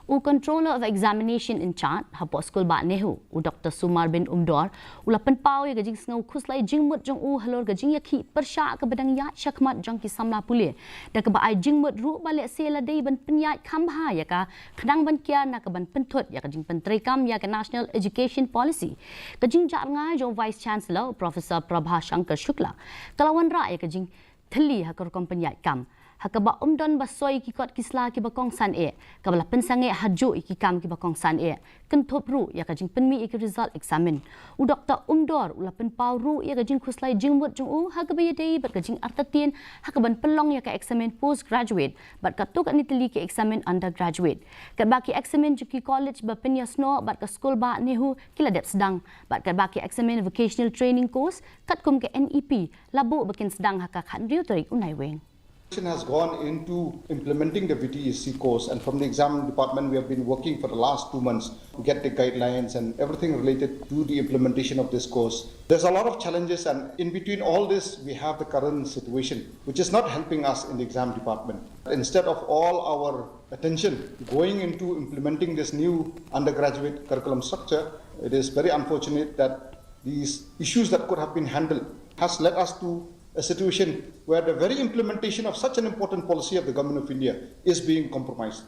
Controller of Examination in charge, Hapo Skul ba Nehu, Dr. Sumar bin Umdor, Ulapan Pau ya gajing sngau khuslai jingmut jong halor gajing yakhi persya ke badang ya syakmat jong ki samla pulih. Da ke ba ai jingmut ru balik sela dei ban Pynïaid khamha ya ka khadang ban kia na ke ban pentut ya gajing pentrekam ya ke National Education Policy. Gajing ja ngai jong Vice Chancellor Professor Prabha Shankar Shukla. Kalawan ra ya gajing Thylli ha Rukom Pynïaid kam. Hakaba umdon basoi ki kot kisla ki bakong san e kabala pensange hajo ki kam ki bakong san e kenthop ru ya ka jing penmi ki result Eksamin u Dr. Umdor ula pen pau ru ya ka jing khuslai jingmut jung u hakaba ye dei bat ka jing Artatien hakaban pelong ya ka Eksamin postgraduate bat ka tuk ani Thylli ki Eksamin undergraduate kat baki Eksamin ki college ba Pynïaid bat ka Skul ba Nehu kila dep sedang bat kat baki Eksamin vocational training course kat kum ke NEP labu bakin sedang haka khan riu tarik unai weng has gone into implementing the VTEC course, and from the exam department we have been working for the last 2 months to get the guidelines and everything related to the implementation of this course. There's a lot of challenges, and in between all this we have the current situation which is not helping us in the exam department. Instead of all our attention going into implementing this new undergraduate curriculum structure, it is very unfortunate that these issues that could have been handled has led us to a situation where the very implementation of such an important policy of the Government of India is being compromised.